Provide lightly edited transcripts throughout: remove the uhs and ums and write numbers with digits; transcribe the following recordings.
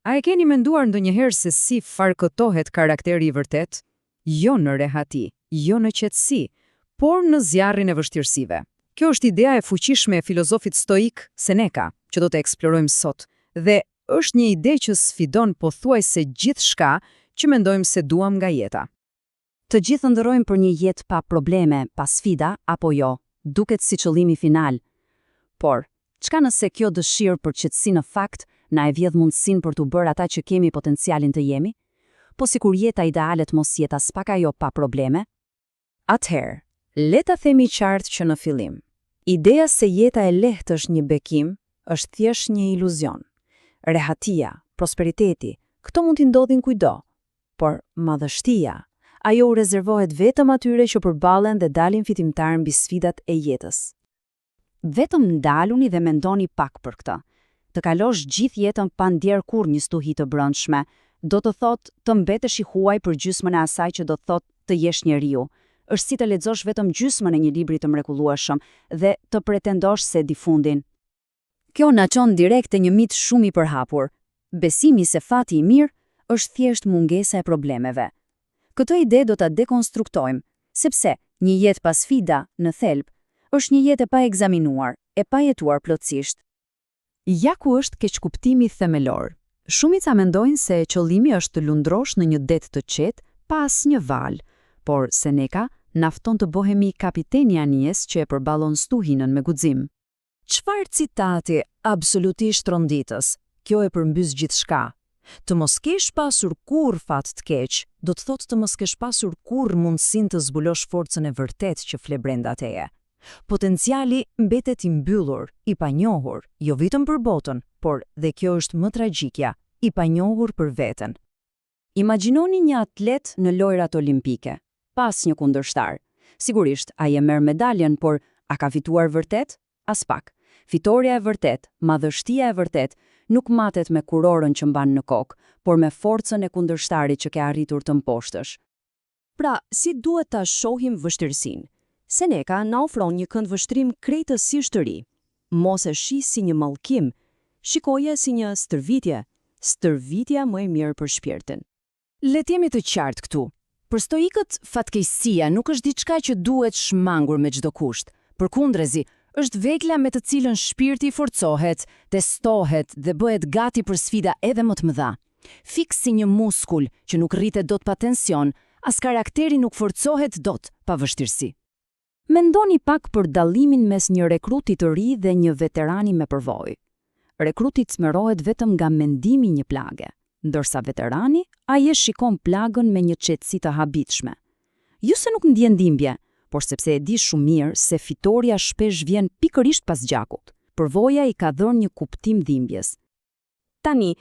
A e keni menduar ndonjëherë se si farkëtohet karakteri i vërtet? Jo në rehati, jo në qetësi, por në zjarrin e vështirësive. Kjo është ideja e fuqishme e filozofit stoik Seneca, që do të eksplorojmë sot, dhe është një ide që sfidon pothuajse gjithçka që mendojmë se duam nga jeta. Të gjithë ndërrojmë për një jetë pa probleme, pa sfida, apo jo, duket si qëllimi final. Por, çka nëse kjo dëshirë për qetësi në fakt na e vjedh mundësinë për të bërë ata që kemi potencialin të jemi? Po sikur jeta idealet mos jetë as pak ajo pa probleme? Atëherë, le ta themi qartë që në fillim, ideja se jeta e lehtë është një bekim, është thjesht një iluzion. Rehatia, prosperiteti, këto mund t'i ndodhin kujdo, por madhështia, ajo u rezervohet vetëm atyre që përballen dhe dalin fitimtar mbi sfidat e jetës. Vetëm ndaluni dhe mendoni pak për këtë. Të kalosh gjithë jetën pa ndjer kur një stuhi të brendshme, do të thotë të mbetesh i huaj për gjysmën e asaj që do të thotë të jesh njeriu. Është si të lexosh vetëm gjysmën e një libri të mrekullueshëm dhe të pretendosh se di fundin. Kjo na çon direkt te një mit shumë i përhapur. Besimi se fati i mirë është thjesht mungesa e problemeve. Këtë ide do ta dekonstruktojmë, sepse një jetë pa sfida në thelb është një jetë e pa ekzaminuar, e pa jetuar plotësisht. Ja ku është keqkuptimi themelor. Shumica mendojnë se qëllimi është të lundrosh në një det të qetë pa asnjë val, por Seneca nafton të bëhemi kapiteni anijes që e përballon stuhinën me guxim. Çfarë citati absolutisht ronditës? Kjo e përmbys gjithçka. Të mos kesh pasur kurrë fat të keq, do të thotë të mos kesh pasur kurrë mundësinë të zbulosh forcën e vërtet që fle brenda teje. Potenciali mbetet i mbyllur, i panjohur, jo vetëm për botën, por dhe kjo është më tragjikja, i panjohur për veten. Imagjinoni një atlet në lojrat olimpike, pas një kundërshtar. Sigurisht, ai e merr medaljen, por a ka fituar vërtet? As pak. Fitoria e vërtet, madhështia e vërtet, nuk matet me kurorën që mban në kokë, por me forcën e kundërshtarit që ke arritur të mposhtësh. Pra, si duhet ta shohim vështirësinë? Seneca na ofron një këndvështrim krejtësisht të ri. Mos e shih si një mallkim, shikoje si një stërvitje, stërvitja më e mirë për shpirtin. Le të jemi të qartë këtu. Për stoikët, fatkeqësia nuk është diçka që duhet shmangur me çdo kusht. Përkundrezi, është vegla me të cilën shpirti forcohet, testohet dhe bëhet gati për sfida edhe më të mëdha. Fiks si një muskul që nuk rritet dot pa tension, as karakteri nuk forcohet dot pa vështirësi. Mendoni pak për dallimin mes një rekruti të ri dhe një veterani me përvojë. Rekruti smerohet vetëm nga mendimi një plage, ndërsa veterani ai e shikon plagën me një qetësi të habitshme. Jo se nuk ndjen dhimbje, por sepse e di shumë mirë se fitoria shpesh vjen pikërisht pas gjakut. Përvoja i ka dhënë një kuptim dhimbjes. Tani,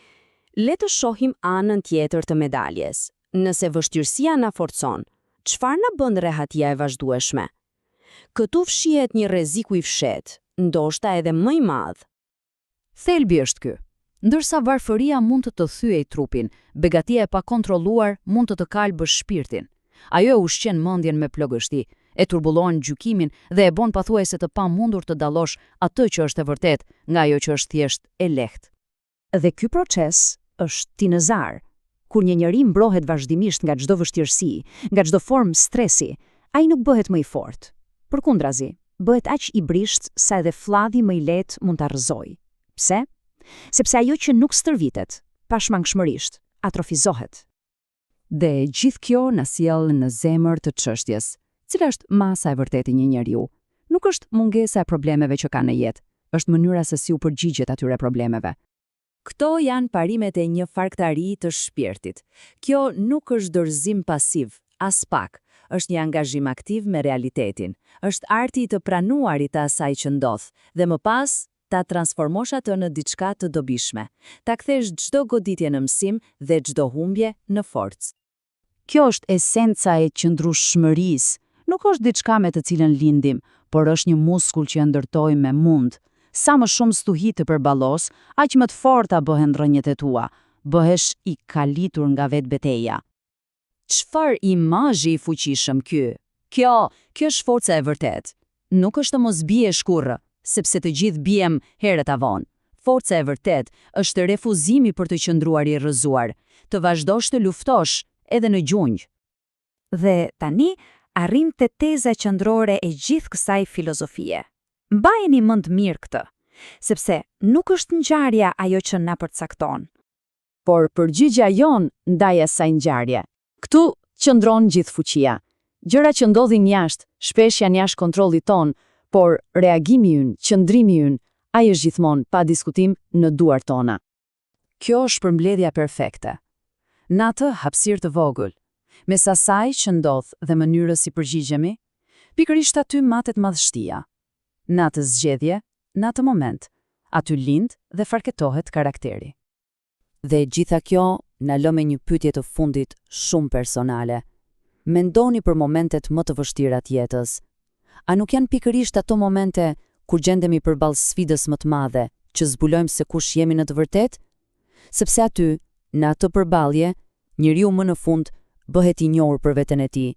le të shohim anën tjetër të medaljes. Nëse vështirësia na forcon, çfarë na bën rehatia e vazhdueshme? Këtu fshihet një rreziku i fshehtë, ndoshta edhe më i madh. Thelbi është ky. Ndërsa varfëria mund të të thyej trupin, begatia e pakontrolluar mund të kalbësh shpirtin. Ajo e ushqen mendjen me plogështi, e turbullon gjykimin dhe e bën pathuajse të pamundur të dallosh atë që është e vërtet nga ajo që është thjesht e lehtë. Dhe ky proces është tinëzar. Kur një njeri mbrohet vazhdimisht nga çdo vështirësi, nga çdo formë stresi, ai nuk bëhet më i fortë. Përkundrazi, bëhet aq i brisht sa edhe fladhi më i lehtë mund ta rrëzojë. Pse? Sepse ajo që nuk stërvitet, pashmangshmërisht, atrofizohet. Dhe gjithë kjo na sjell në zemër të çështjes, cila është masa e vërtetë e një njeriu. Nuk është mungesa e problemeve që ka në jetë, është mënyra se si u përgjigjet atyre problemeve. Këto janë parimet e një farktari të shpirtit. Kjo nuk është dorëzim pasiv, as pak. Është një angazhim aktiv me realitetin. Është arti i të pranuarit të asaj që ndodh, dhe më pas ta transformosh atë në diçka të dobishme. Ta kthesh çdo goditje në mësim dhe çdo humbje në forcë. Kjo është esenca e qëndrueshmërisë. Nuk është diçka me të cilën lindim, por është një muskull që e ndërtojmë me mund. Sa më shumë stuhi të përballos, aq më të forta bëhen rrënjët e tua. Bëhesh i kalitur nga vetë betejë. Çfarë imazhi i fuqishëm ky? Kjo është forca e vërtet. Nuk është të mos bie shkurrë, sepse të gjithë biem herët avon. forca e vërtet është refuzimi për të qëndruar i rrëzuar, të vazhdosh të luftosh edhe në gjunjë. Dhe tani, arrim te teza qendrore e gjithë kësaj filozofie. Mbajeni mend mirë këtë, sepse nuk është ngjarja ajo që na përcakton, por përgjigjja jon ndaj asaj ngjarje. Ktu qëndron gjithë fuqia. Gjëra që ndodhin jashtë, shpesh janë jashtë kontrollit ton, por reagimi ynë, qëndrimi ynë, ai është gjithmonë pa diskutim në duart tona. Kjo është përmbledhja perfekte. Në atë hapësirë të vogël, mes asaj që ndodh dhe mënyrës si përgjigjemi, pikërisht aty matet madhështia. Në atë zgjedhje, në atë moment, aty lind dhe farketohet karakteri. Dhe gjitha kjo na lë me një pyetje të fundit shumë personale. Mendoni për momentet më të vështira të jetës. A nuk janë pikërisht ato momente kur gjendemi përballë sfidës më të madhe, që zbulojmë se kush jemi në të vërtetë? Sepse aty, në atë përballje, njeriu më në fund bëhet i njohur për veten e tij.